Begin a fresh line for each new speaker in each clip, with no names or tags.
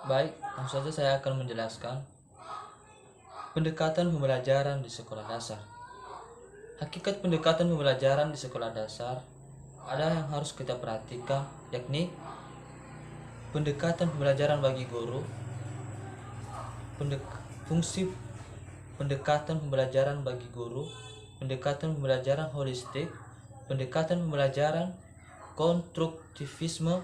Baik, langsung saja saya akan menjelaskan pendekatan pembelajaran di sekolah dasar. Hakikat pendekatan pembelajaran di sekolah dasar ada yang harus kita perhatikan, yakni pendekatan pembelajaran bagi guru, fungsi pendekatan pembelajaran bagi guru, pendekatan pembelajaran holistik, pendekatan pembelajaran konstruktivisme,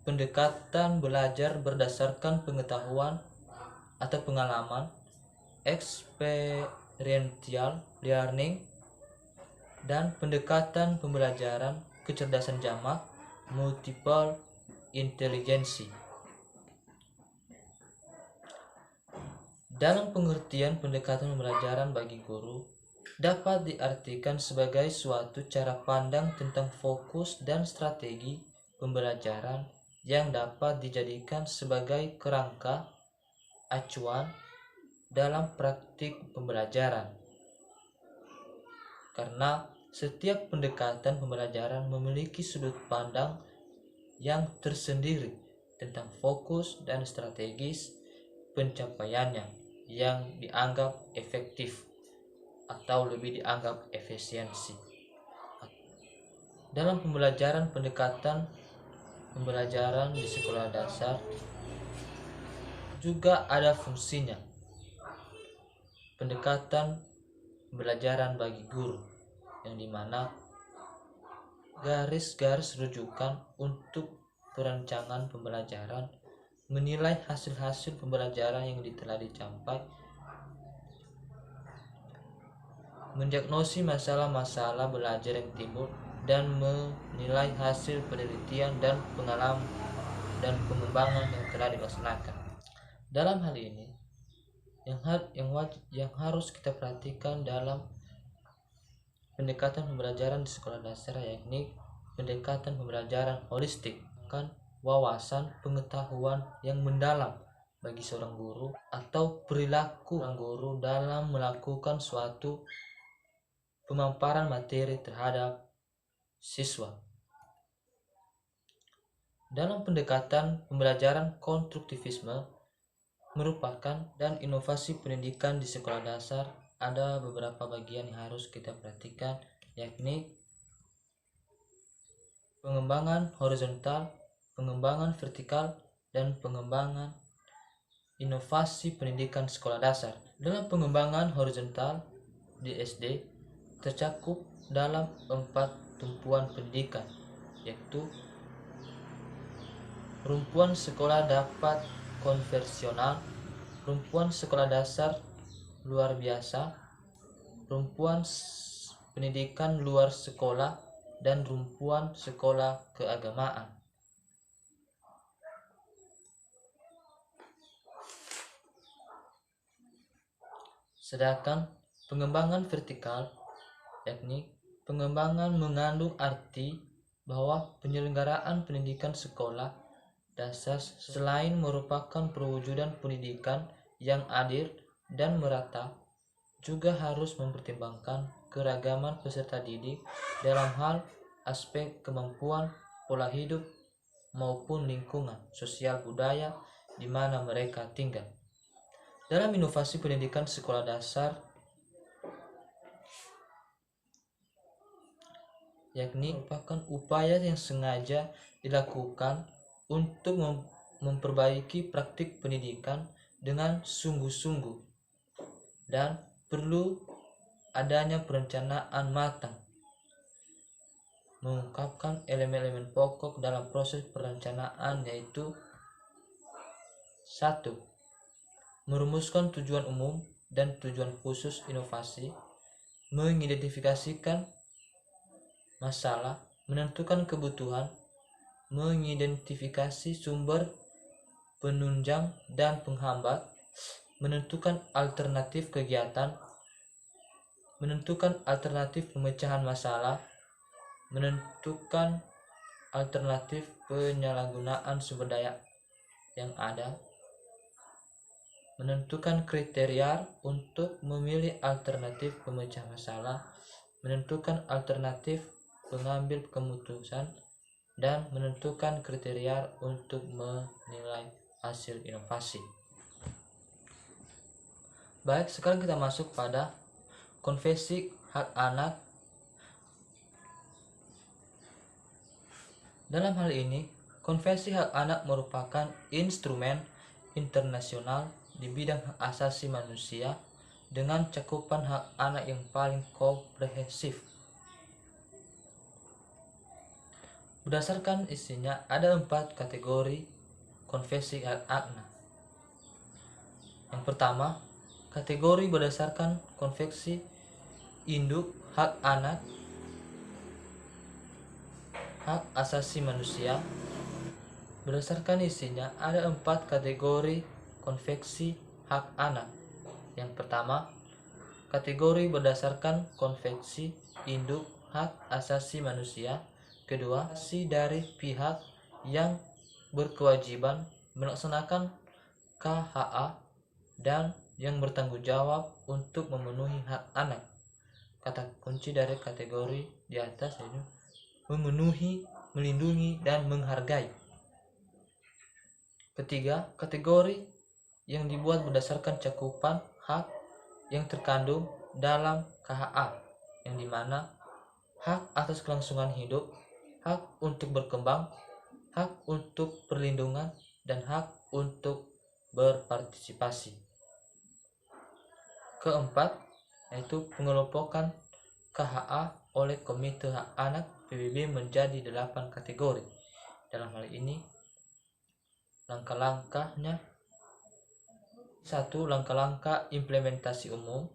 pendekatan belajar berdasarkan pengetahuan atau pengalaman, experiential learning, dan pendekatan pembelajaran kecerdasan jamak, multiple intelligence. Dalam pengertian pendekatan pembelajaran bagi guru dapat diartikan sebagai suatu cara pandang tentang fokus dan strategi pembelajaran yang dapat dijadikan sebagai kerangka acuan dalam praktik pembelajaran. Karena setiap pendekatan pembelajaran memiliki sudut pandang yang tersendiri tentang fokus dan strategis pencapaiannya yang dianggap efektif atau lebih dianggap efisiensi. Dalam pembelajaran pendekatan pembelajaran di sekolah dasar juga ada fungsinya. Pendekatan pembelajaran bagi guru yang dimana garis-garis rujukan untuk perancangan pembelajaran, menilai hasil-hasil pembelajaran yang telah dicapai, mendiagnosis masalah-masalah belajar yang timbul, dan menilai hasil penelitian dan pengalaman dan pengembangan yang telah dilaksanakan. Dalam hal ini, yang harus kita perhatikan dalam pendekatan pembelajaran di sekolah dasar yakni pendekatan pembelajaran holistik, kan wawasan pengetahuan yang mendalam bagi seorang guru atau perilaku seorang guru dalam melakukan suatu pemaparan materi terhadap siswa. Dalam pendekatan pembelajaran konstruktivisme merupakan dan inovasi pendidikan di sekolah dasar, ada beberapa bagian yang harus kita perhatikan, yakni pengembangan horizontal, pengembangan vertikal, dan pengembangan inovasi pendidikan sekolah dasar. Dalam pengembangan horizontal di SD tercakup dalam 4 tumpuan pendidikan, yaitu rumpuan sekolah dapat konvensional, rumpuan sekolah dasar luar biasa, rumpuan pendidikan luar sekolah, dan rumpuan sekolah keagamaan. Sedangkan pengembangan vertikal yakni pengembangan mengandung arti bahwa penyelenggaraan pendidikan sekolah dasar selain merupakan perwujudan pendidikan yang adil dan merata, juga harus mempertimbangkan keragaman peserta didik dalam hal aspek kemampuan, pola hidup, maupun lingkungan sosial budaya di mana mereka tinggal. Dalam inovasi pendidikan sekolah dasar yakni merupakan upaya yang sengaja dilakukan untuk memperbaiki praktik pendidikan dengan sungguh-sungguh dan perlu adanya perencanaan matang, mengungkapkan elemen-elemen pokok dalam proses perencanaan, yaitu 1. Merumuskan tujuan umum dan tujuan khusus inovasi, mengidentifikasikan masalah, menentukan kebutuhan, mengidentifikasi sumber penunjang dan penghambat, menentukan alternatif kegiatan, menentukan alternatif pemecahan masalah, menentukan alternatif penyalahgunaan sumber daya yang ada, menentukan kriteria untuk memilih alternatif pemecah masalah, menentukan alternatif pengambil keputusan, dan menentukan kriteria untuk menilai hasil inovasi. Baik, sekarang kita masuk pada Konvensi Hak Anak. Dalam hal ini, Konvensi Hak Anak merupakan instrumen internasional di bidang hak asasi manusia dengan cakupan hak anak yang paling komprehensif. Berdasarkan isinya, ada 4 kategori konvensi hak anak. Yang pertama, kategori berdasarkan konvensi induk hak anak, hak asasi manusia. Berdasarkan isinya, ada 4 kategori konvensi hak anak. Yang pertama, kategori berdasarkan konvensi induk hak asasi manusia. Kedua, dari pihak yang berkewajiban melaksanakan KHA dan yang bertanggung jawab untuk memenuhi hak anak. Kata kunci dari kategori di atas yaitu memenuhi, melindungi, dan menghargai. Ketiga, kategori yang dibuat berdasarkan cakupan hak yang terkandung dalam KHA, yang dimana hak atas kelangsungan hidup, hak untuk berkembang, hak untuk perlindungan, dan hak untuk berpartisipasi. Keempat, yaitu pengelompokan KHA oleh Komite Hak Anak PBB menjadi 8 kategori. Dalam hal ini, langkah-langkahnya: 1. Langkah-langkah implementasi umum,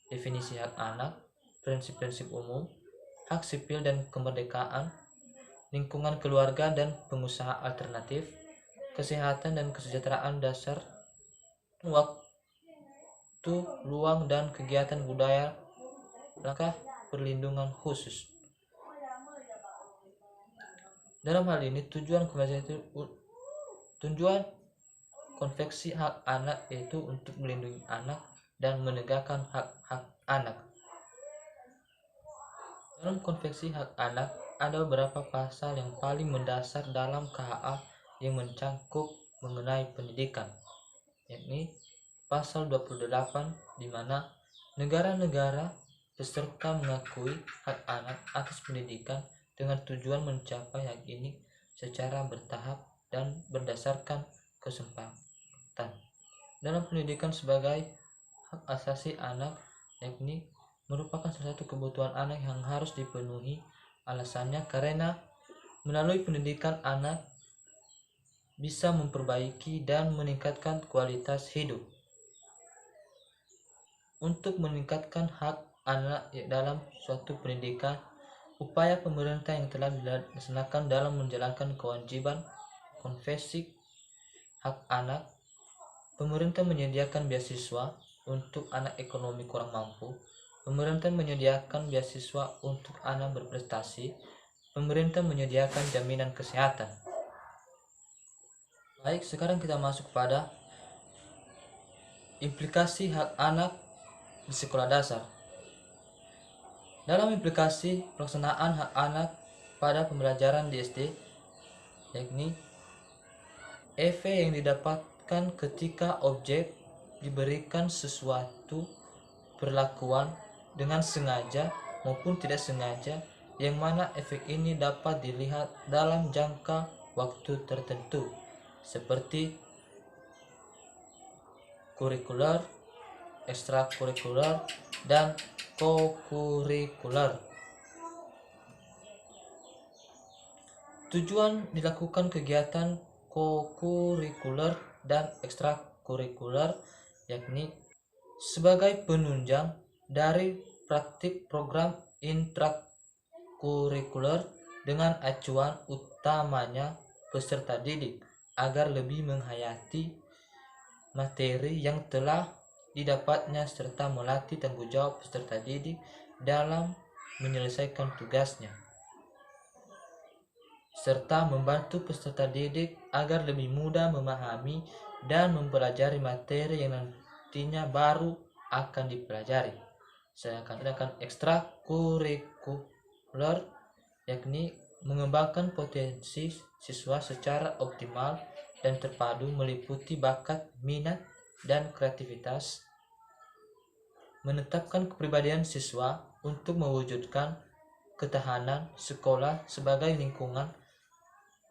definisi hak anak, prinsip-prinsip umum, hak sipil dan kemerdekaan, lingkungan keluarga dan pengusaha alternatif, kesehatan dan kesejahteraan dasar, waktu luang dan kegiatan budaya, langkah perlindungan khusus. Dalam hal ini, tujuan konvensi hak anak yaitu untuk melindungi anak dan menegakkan hak-hak anak. Dalam konvensi hak anak ada beberapa pasal yang paling mendasar dalam KHA yang mencakup mengenai pendidikan, yakni pasal 28, di mana negara-negara peserta mengakui hak anak atas pendidikan dengan tujuan mencapai hak ini secara bertahap dan berdasarkan kesempatan. Dalam pendidikan sebagai hak asasi anak, yakni merupakan salah satu kebutuhan anak yang harus dipenuhi. Alasannya karena melalui pendidikan anak bisa memperbaiki dan meningkatkan kualitas hidup. Untuk meningkatkan hak anak dalam suatu pendidikan, upaya pemerintah yang telah dilaksanakan dalam menjalankan kewajiban konvensi hak anak: pemerintah menyediakan beasiswa untuk anak ekonomi kurang mampu, pemerintah menyediakan beasiswa untuk anak berprestasi, pemerintah menyediakan jaminan kesehatan. Baik, sekarang kita masuk pada implikasi hak anak di sekolah dasar. Dalam implikasi pelaksanaan hak anak pada pembelajaran di SD, yakni efek yang didapatkan ketika objek diberikan sesuatu perlakuan dengan sengaja maupun tidak sengaja, yang mana efek ini dapat dilihat dalam jangka waktu tertentu, seperti kurikuler, ekstrakurikuler, dan kokurikuler. Tujuan dilakukan kegiatan kokurikuler dan ekstrakurikuler yakni sebagai penunjang dari praktik program intrakurikuler dengan acuan utamanya peserta didik agar lebih menghayati materi yang telah didapatnya serta melatih tanggung jawab peserta didik dalam menyelesaikan tugasnya, serta membantu peserta didik agar lebih mudah memahami dan mempelajari materi yang nantinya baru akan dipelajari. Sedangkan ekstrakurikuler yakni mengembangkan potensi siswa secara optimal dan terpadu meliputi bakat, minat, dan kreativitas, menetapkan kepribadian siswa untuk mewujudkan ketahanan sekolah sebagai lingkungan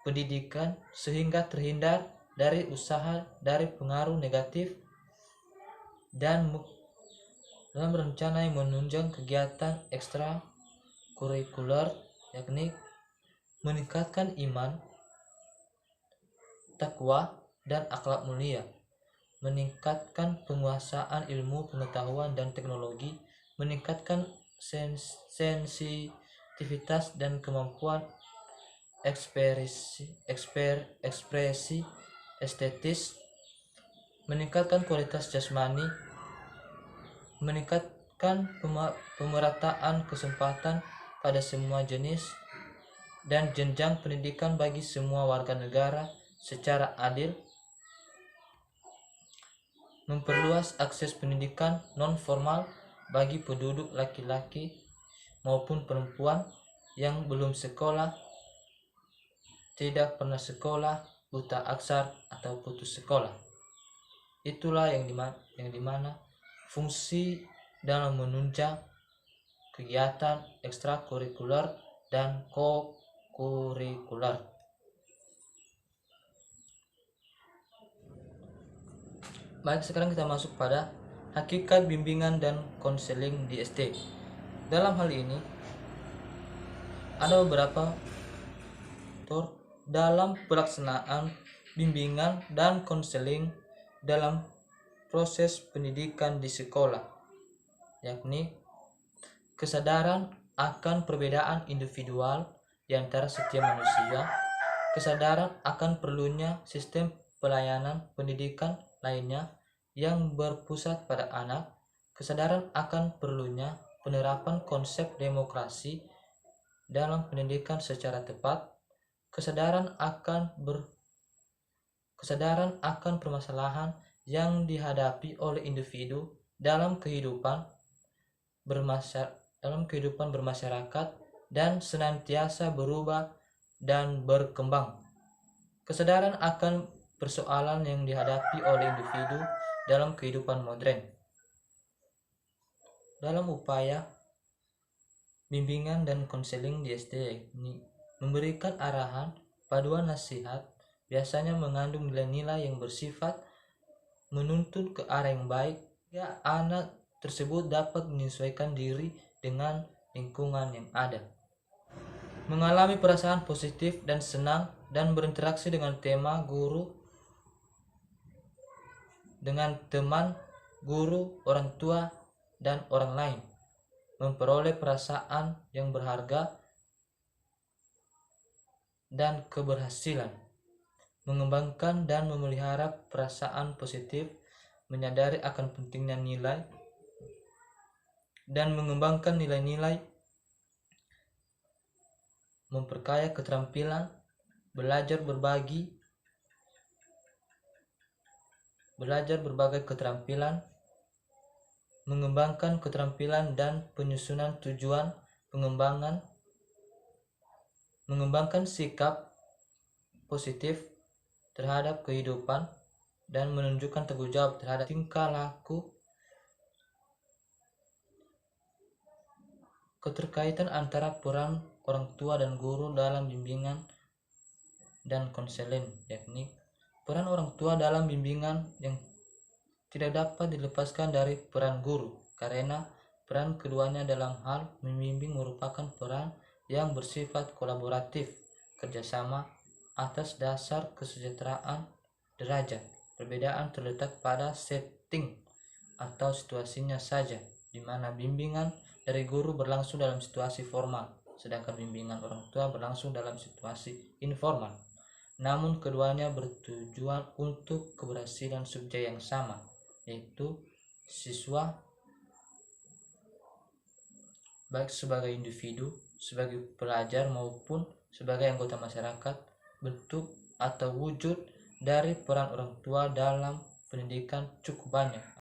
pendidikan sehingga terhindar dari usaha dari pengaruh negatif, dan dalam rencana yang menunjang kegiatan ekstra kurikuler, yakni meningkatkan iman, takwa, dan akhlak mulia, meningkatkan penguasaan ilmu pengetahuan dan teknologi, meningkatkan sensitivitas dan kemampuan ekspresi estetis, meningkatkan kualitas jasmani, meningkatkan pemerataan kesempatan pada semua jenis dan jenjang pendidikan bagi semua warga negara secara adil, memperluas akses pendidikan non-formal bagi penduduk laki-laki maupun perempuan yang belum sekolah, tidak pernah sekolah, buta aksar, atau putus sekolah. Itulah yang dimana fungsi dalam menunjang kegiatan ekstrakurikuler dan kokurikuler. Baik, sekarang kita masuk pada hakikat bimbingan dan konseling di SD. Dalam hal ini ada beberapa faktor dalam pelaksanaan bimbingan dan konseling dalam proses pendidikan di sekolah, yakni kesadaran akan perbedaan individual di antara setiap manusia, kesadaran akan perlunya sistem pelayanan pendidikan lainnya yang berpusat pada anak, kesadaran akan perlunya penerapan konsep demokrasi dalam pendidikan secara tepat, kesadaran akan permasalahan yang dihadapi oleh individu dalam kehidupan bermasyarakat dan senantiasa berubah dan berkembang, kesadaran akan persoalan yang dihadapi oleh individu dalam kehidupan modern. Dalam upaya bimbingan dan konseling di SD ini memberikan arahan, paduan nasihat, biasanya mengandung nilai-nilai yang bersifat menuntun ke arah yang baik, ya anak tersebut dapat menyesuaikan diri dengan lingkungan yang ada, mengalami perasaan positif dan senang, dan berinteraksi dengan teman, guru, orang tua, dan orang lain, memperoleh perasaan yang berharga dan keberhasilan, mengembangkan dan memelihara perasaan positif, menyadari akan pentingnya nilai, dan mengembangkan nilai-nilai, memperkaya keterampilan, belajar berbagai keterampilan, mengembangkan keterampilan dan penyusunan tujuan pengembangan, mengembangkan sikap positif terhadap kehidupan, dan menunjukkan tanggung jawab terhadap tingkah laku. Keterkaitan antara peran orang tua dan guru dalam bimbingan dan konseling, yakni peran orang tua dalam bimbingan yang tidak dapat dilepaskan dari peran guru, karena peran keduanya dalam hal membimbing merupakan peran yang bersifat kolaboratif, kerjasama atas dasar kesejahteraan derajat. Perbedaan terletak pada setting atau situasinya saja, di mana bimbingan dari guru berlangsung dalam situasi formal, sedangkan bimbingan orang tua berlangsung dalam situasi informal. Namun keduanya bertujuan untuk keberhasilan subjek yang sama, yaitu siswa, baik sebagai individu, sebagai pelajar maupun sebagai anggota masyarakat. Bentuk atau wujud dari peran orang tua dalam pendidikan cukup banyak.